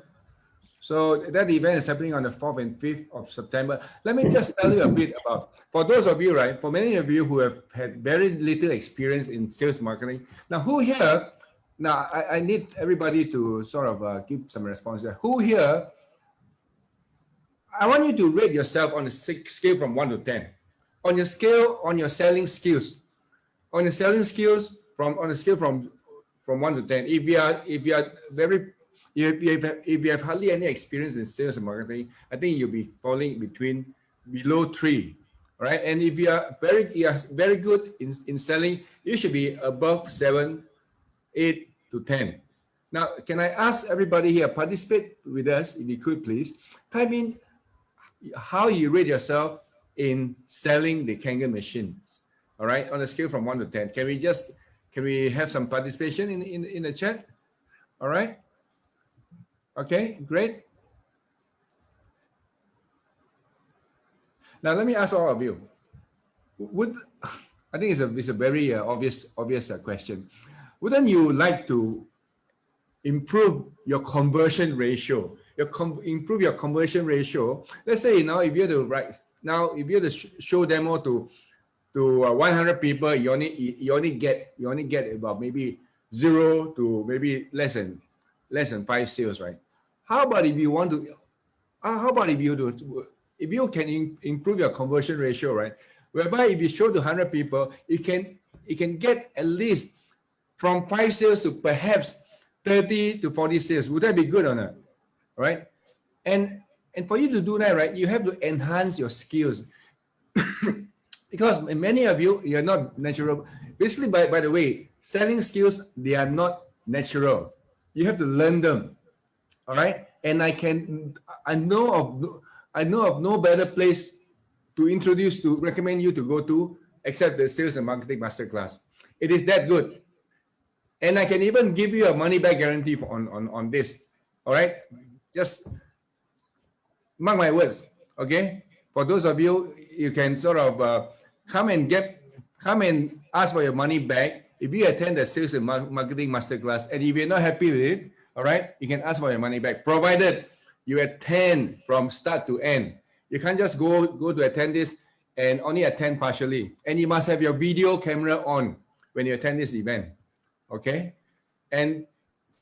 So that event is happening on the 4th and 5th of September. Let me just tell you a bit about, for those of you, right, for many of you who have had very little experience in sales marketing. Now, who here, now I need everybody to sort of give some response there. Who here, I want you to rate yourself on a scale from 1 to 10. On your scale, on your selling skills. On your selling skills, on a scale from 1 to 10. If you have hardly any experience in sales and marketing, I think you'll be falling below 3, right? And if you are very good in selling, you should be above 7, 8 to 10. Now, can I ask everybody here, participate with us, if you could please, type in how you rate yourself in selling the Kangen machines, all right, on a scale from 1 to 10. Can we have some participation in the chat? All right. Okay, great. Now let me ask all of you. I think it's a very obvious question. Wouldn't you like to improve your conversion ratio? Improve your conversion ratio. Let's say if you're to show demo to 100 people, you only get about maybe 0 to maybe less than 5 sales, right? How about if you if you can improve your conversion ratio, right? Whereby if you show to 100 people, you can get at least from 5 sales to perhaps 30 to 40 sales. Would that be good or not? Right? And for you to do that, right, you have to enhance your skills. Because many of you, you're not natural. Basically, by the way, selling skills, they are not natural. You have to learn them. All right. And I know of no better place to recommend you to go to except the Sales and Marketing Masterclass. It is that good. And I can even give you a money back guarantee on this. All right. Just mark my words. Okay. For those of you, you can sort of come and ask for your money back. If you attend the Sales and Marketing Masterclass, and if you're not happy with it, all right, you can ask for your money back, provided you attend from start to end. You can't just go to attend this and only attend partially. And you must have your video camera on when you attend this event. Okay? And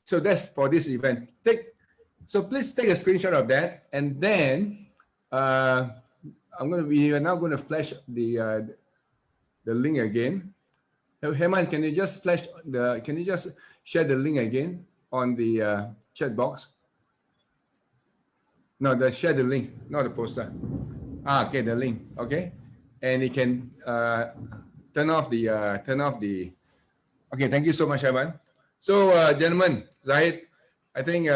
so that's for this event. So please take a screenshot of that, and then we are now going to flash the link again. Heman, can you just share the link again on the chat box? No, share the link, not the poster. Okay, the link. Okay, and you can turn off the. Okay, thank you so much, Heman. So, gentlemen, Zahid, I think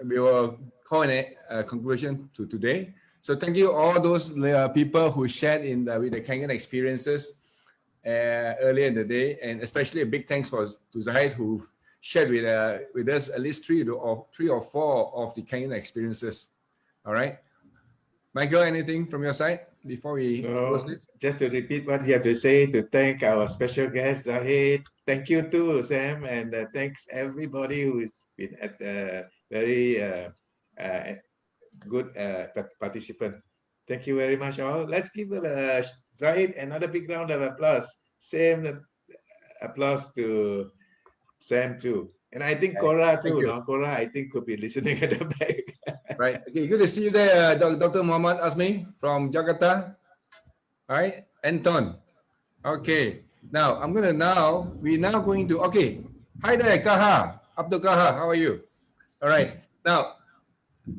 we will call a conclusion to today. So thank you all those people who shared with the Kangen experiences earlier in the day, and especially a big thanks to Zahid, who shared with us at least three or four of the Kangen experiences. All right, Michael, anything from your side before we close this? Just to repeat what you have to say, to thank our special guest Zahid. Thank you too, Sam, and thanks everybody who's been at very good participant. Thank you very much all. Let's give Zahid another big round of applause. Same applause to Sam too. And I think Cora too. No? Cora, I think, could be listening at the back. Right. Okay, good to see you there, Dr. Muhammad Azmi from Jakarta. All right, Anton. Okay. Now we're now going to, okay. Hi there, Kaha. Abdul Kaha, how are you? All right. Now,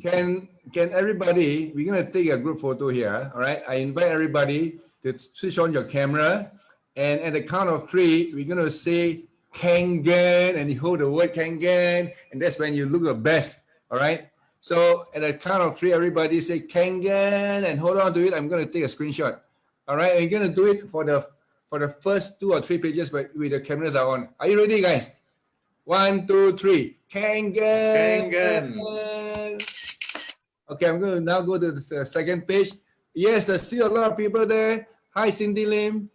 can everybody, we're going to take a group photo here. All right. I invite everybody to switch on your camera. And at the count of 3, we're going to say Kangen, and you hold the word Kangen. And that's when you look the best. All right. So at the count of 3, everybody say Kangen and hold on to it. I'm going to take a screenshot. All right. And you're going to do it for the first 2 or 3 pages with the cameras are on. Are you ready, guys? 1, 2, 3. Kangen. Kangen. Okay, I'm going to now go to the second page. Yes, I see a lot of people there. Hi, Cindy Lim.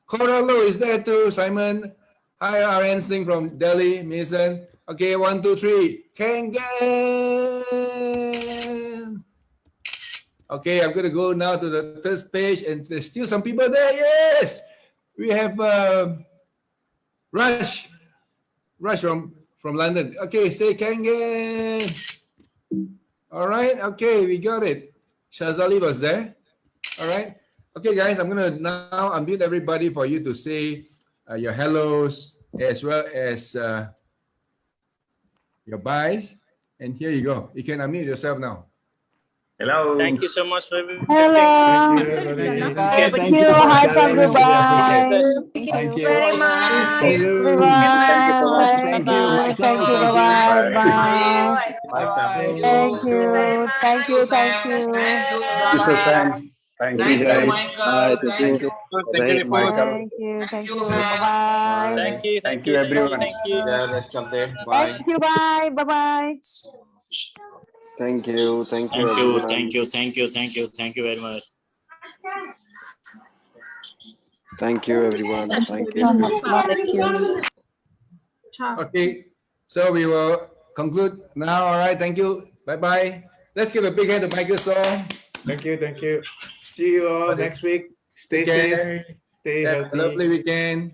Cora Low is there too, Simon. Hi, RN Singh from Delhi, Mason. Okay, 1, 2, 3. Kangen. Okay, I'm going to go now to the third page, and there's still some people there. Yes, we have Rush from London. Okay, say Kangen. All right. Okay, we got it. Shazali was there. All right. Okay, guys, I'm going to now unmute everybody for you to say your hellos as well as your byes. And here you go. You can unmute yourself now. Hello. Thank you so much for everything. Hello. Thank you. Hi, everybody. Thank you very much. Thank you. Thank you. Bye-bye. Bye. Thank you. Thank you. Thank you. Thank you, guys. Michael. Thank you. Thank you. Thank you. Bye-bye. Thank you, everyone. Thank you. Thank you. Bye. Bye-bye. Thank you. Thank you. Thank you very much. Thank you, everyone. Thank you. Okay, so we will conclude now. All right, thank you. Bye-bye. Let's give a big hand to Michael Song. Thank you. Thank you. See you all next week. Stay safe. Stay Have a healthy. lovely weekend.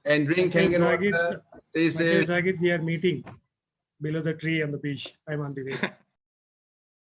And drink Kangen water. Stay safe. Zahid, we are meeting below the tree on the beach. I'm on the way.